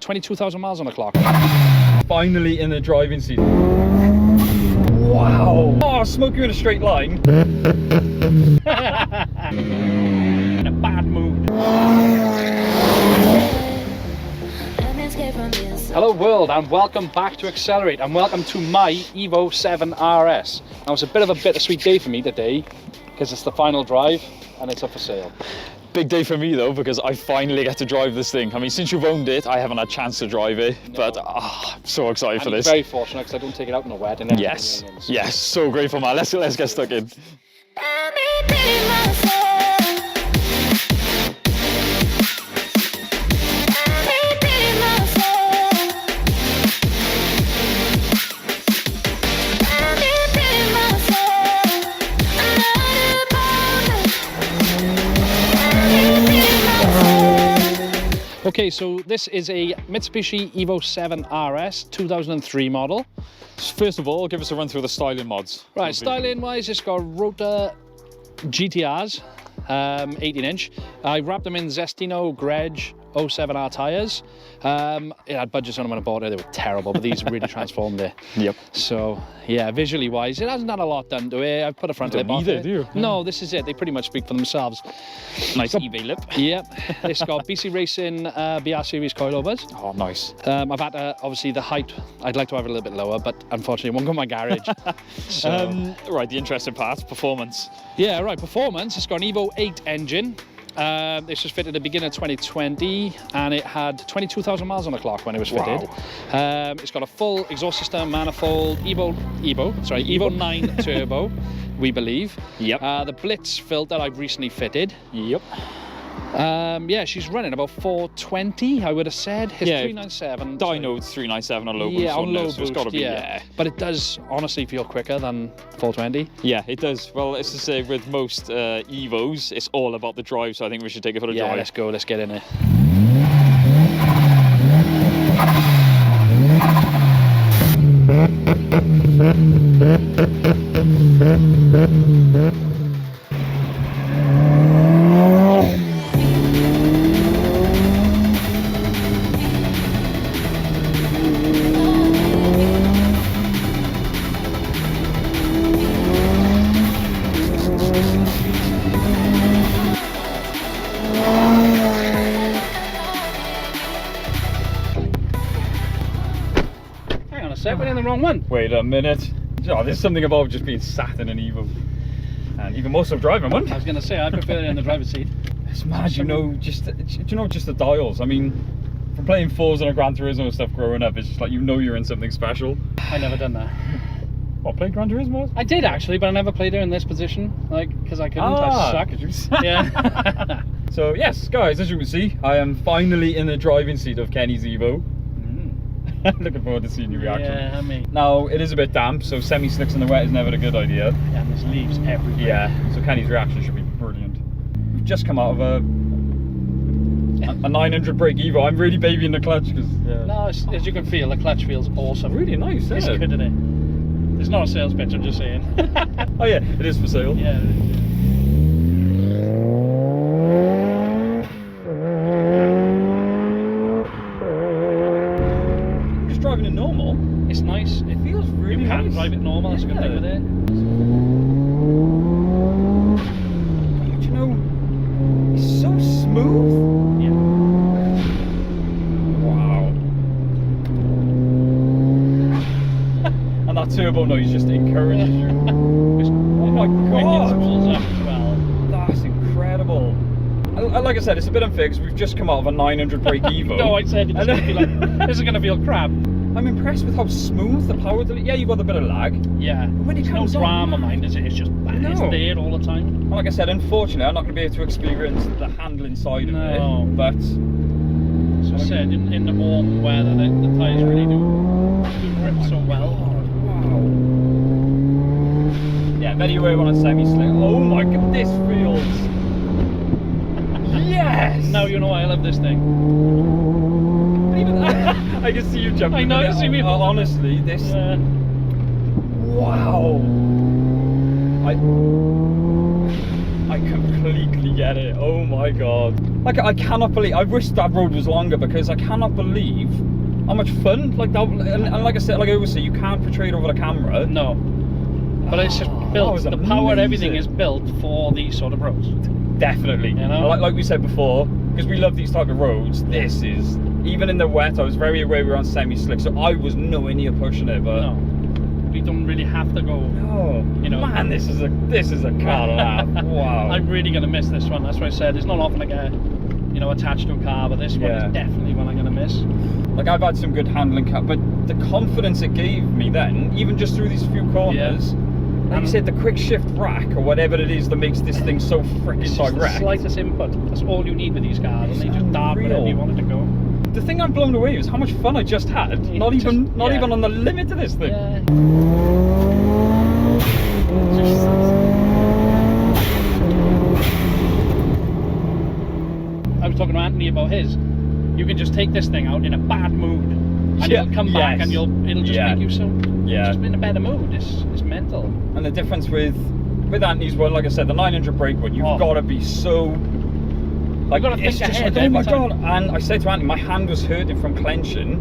22,000 miles on the clock. Finally in the driving seat. Wow! Oh, smoke you in a straight line. In a bad mood. Hello world, and welcome back to Accelerate, and welcome to my Evo 7 RS. Now it's a bit of a bittersweet day for me today because it's the final drive and it's up for sale. Big day for me though, because I finally get to drive this thing. I mean, since you've owned it, I haven't had a chance to drive it, but I'm so excited for this. I'm very fortunate because I don't take it out in a wet. And yes, yes, so grateful, man. Let's get stuck in. Okay, so this is a Mitsubishi Evo 7 RS 2003 model. First of all, give us a run through the styling mods. Right, styling wise, it's got Rota GTRs, 18-inch. I wrapped them in Zestino Grej 07R tyres. It had budgets on them when I bought it, they were terrible, but these really transformed it. Yep. So, yeah, visually wise, it hasn't had a lot done to it. I've put a front lip on it. Do you? No, this is it. They pretty much speak for themselves. Nice eBay lip. Yep. It's got BC Racing BR Series coilovers. Oh, nice. I've had, obviously, the height, I'd like to have it a little bit lower, but unfortunately, it won't go in my garage. So. Right, the interesting part, performance. Yeah, right, performance. It's got an Evo 8 engine. This was fitted at the beginning of 2020 and it had 22,000 miles on the clock when it was fitted. Wow. It's got a full exhaust system, manifold, Evo 9 turbo, we believe. Yep. The Blitz filter I've recently fitted. Yep. Yeah, she's running about 420, I would have said. It's 397. Dyno's 397 on low boost. Yeah, on low boost, so it's got to be, yeah. But it does honestly feel quicker than 420. Yeah, it does. Well, it's to say with most Evos, it's all about the drive, so I think we should take it for a drive. Yeah, let's go, let's get in it. We're in the wrong one. Wait a minute. Oh, there's something about just being sat in an Evo. And even more so driving one. I was going to say, I prefer it in the driver's seat. It's mad, you know, just the dials. I mean, from playing Forza and Gran Turismo and stuff growing up, it's just like, you know you're in something special. I never done that. What, played Gran Turismo? I did actually, but I never played her in this position, like, because I couldn't, I suck. Yeah. So yes, guys, as you can see, I am finally in the driving seat of Kenny's Evo. Looking forward to seeing your reaction. Yeah, I mean. Now, it is a bit damp, so semi-slicks in the wet is never a good idea. And there's leaves everywhere. Yeah, so Kenny's reaction should be brilliant. We've just come out of a 900 brake Evo. I'm really babying the clutch because. Yeah. No, as you can feel, the clutch feels awesome. Really nice, isn't it's it? It's good, isn't it? It's not a sales pitch, I'm just saying. Oh yeah, it is for sale. Yeah, it is. Driving it normal, it's nice. It feels really nice. You can drive it normal, that's a good thing with it. But, you know, it's so smooth. Yeah. Wow. And that turbo noise just encourages you. Oh my god. Intervals up as well. That's incredible. Like I said, it's a bit unfair because we've just come out of a 900 brake Evo. No, I said it's gonna be like, this is going to feel crap. I'm impressed with how smooth the power delete. Yeah, you've got a bit of lag. Yeah. But when it comes no drama, on, mind, is it? It's just it's there all the time. And like I said, unfortunately, I'm not going to be able to experience the handling side of it. But as I said, in the warm weather, the tyres really do grip so well. Wow. Yeah, very aware on a semi-slick. Oh my god, this feels. Yes. Now you know why I love this thing. Even I can see you jumping. I know, you see me. Honestly, this. Wow. I completely get it. Oh my god. Like, I cannot believe, I wish that road was longer, because I cannot believe how much fun, like that, and like I said, like I always say, you can't portray it over the camera. No. But it's just built, the power, everything is built for these sort of roads. Definitely. You know? Like we said before, because we love these type of roads, this is, even in the wet, I was very aware we were on semi-slick, so I was nowhere near pushing it, but... No. We don't really have to go. No. You know. Man, this is a car laugh. Wow. I'm really going to miss this one. That's why I said it's not often I get, you know, attached to a car, but this one is definitely one I'm going to miss. Like, I've had some good handling, but the confidence it gave me then, even just through these few corners, like you said, the quick shift rack or whatever it is that makes this thing so freaking direct. It's the slightest input. That's all you need with these cars, and they just dart wherever you want it to go. The thing I'm blown away is how much fun I just had. Not even on the limit of this thing. Yeah. I was talking to Anthony about his. You can just take this thing out in a bad mood, and you'll come back, and it'll just make you so just in a better mood. It's mental. And the difference with Anthony's one, like I said, the 900 brake one, you've got to be so. Like, it's just like, oh my god! And I said to Anthony, my hand was hurting from clenching.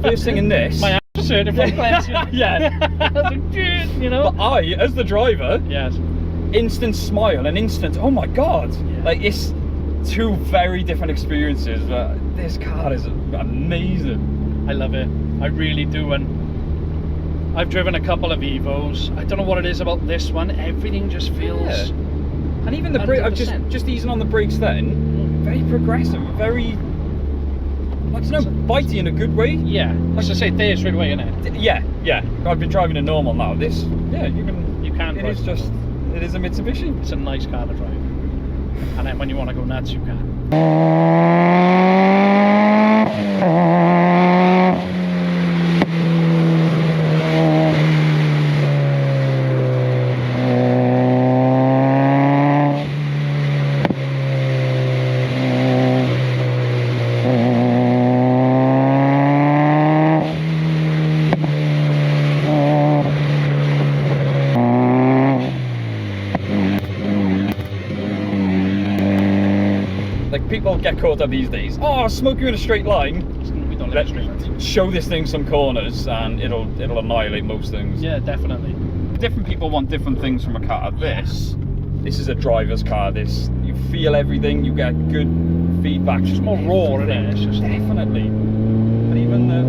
First thing in this, my hand was hurting from clenching. Yeah. You know. But I, as the driver, instant smile and instant, oh my god! Yeah. Like, it's two very different experiences. But this car is amazing. I love it. I really do. And I've driven a couple of Evos. I don't know what it is about this one. Everything just feels. Yeah. And even the brake, just easing on the brakes then, very progressive, very, like, it's no bitey in a good way. Yeah, let's just say there straight away, innit? Yeah. I've been driving a normal now. This, you can. It is a Mitsubishi. It's a nice car to drive. And then when you want to go nuts, you can. People get caught up these days. Oh, smoke you in a straight line. We don't live in a straight. Show this thing some corners, and it'll annihilate most things. Yeah, definitely. Different people want different things from a car. This is a driver's car. This, you feel everything. You get good feedback. It's just more raw, isn't it? It's just definitely. And even the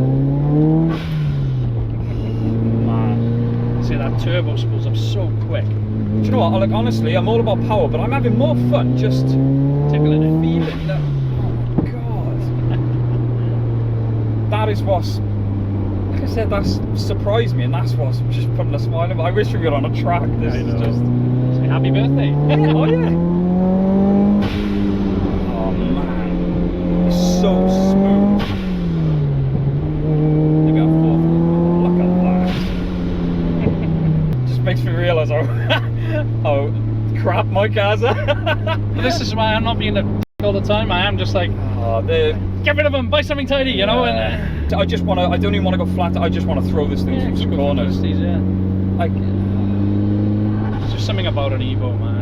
man, see that turbo spools up so quick. Do you know what? Like, honestly, I'm all about power, but I'm having more fun just tickling it, feeling that. Oh god, that is what's, like I said, that's surprised me, and that's what's just putting a smile on. I wish we were on a track. This is just. Say happy birthday. Yeah, oh yeah. Oh man, it's so smooth. Look at that. Just makes me realise how crap my cars are. This is why I'm not being a all the time. I am just like, get rid of them, buy something tidy, you know. And I just want to. I don't even want to go flat. I just want to throw this thing through some corners. Like, there's just something about an Evo, man.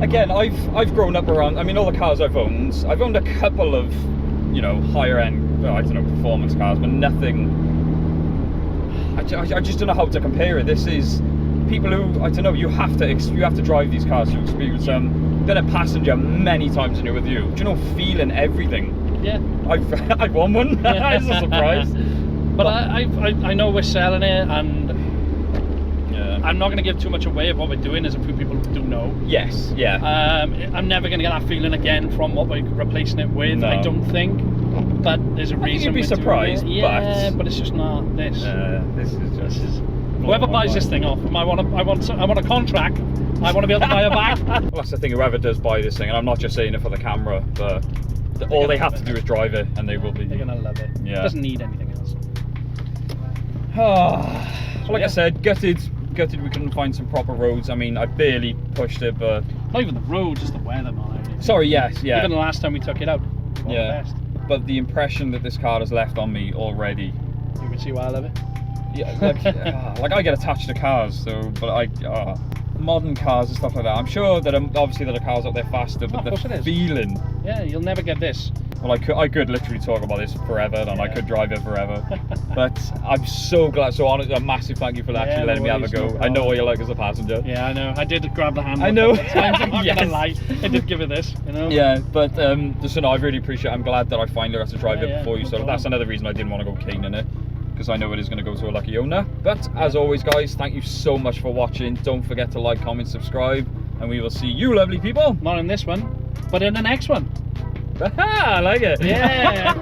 Again, I've grown up around. I mean, all the cars I've owned a couple of, you know, higher end, I don't know, performance cars, but nothing. I just don't know how to compare it. This is people who, I don't know. You have to drive these cars to experience them. Been a passenger many times in here with you. Do you know, feeling everything? Yeah. I've won one. It's a surprise. But I know we're selling it, and I'm not going to give too much away of what we're doing. There's a few people who do know. Yes, yeah. I'm never going to get that feeling again from what we're replacing it with, no. I don't think. But there's a reason. You'd be surprised. Yeah, but it's just not this. This is Whoever buys this thing off, I want a contract. I want to be able to buy her back. Well, that's the thing. Whoever does buy this thing, and I'm not just saying it for the camera, but all they have to do is drive it, and they will be. They're gonna love it. Yeah. It doesn't need anything else. So like I said, gutted we couldn't find some proper roads. I mean, I barely pushed it, but Not even the road, just the weather, man. sorry, yes, yeah. Even the last time we took it out. Yeah. But the impression that this car has left on me already. You can see why I love it. Yeah, like I get attached to cars, so but modern cars and stuff like that. I'm sure that obviously there are cars out there faster, but the feeling. Yeah, you'll never get this. Well, I could literally talk about this forever, and I could drive it forever. But I'm so glad. So honestly, a massive thank you for actually letting me have a go. I know what you're like as a passenger. Yeah, I know. I did grab the handle. I know. Times, I'm not gonna lie. I did give it this, you know. Yeah, but listen, I really appreciate it. I'm glad that I finally got to drive it before you. So no that's another reason I didn't want to go caning it, because I know it is going to go to a lucky owner. But as always, guys, thank you so much for watching. Don't forget to like, comment, subscribe, and we will see you lovely people. Not in this one, but in the next one. I like it. Yeah.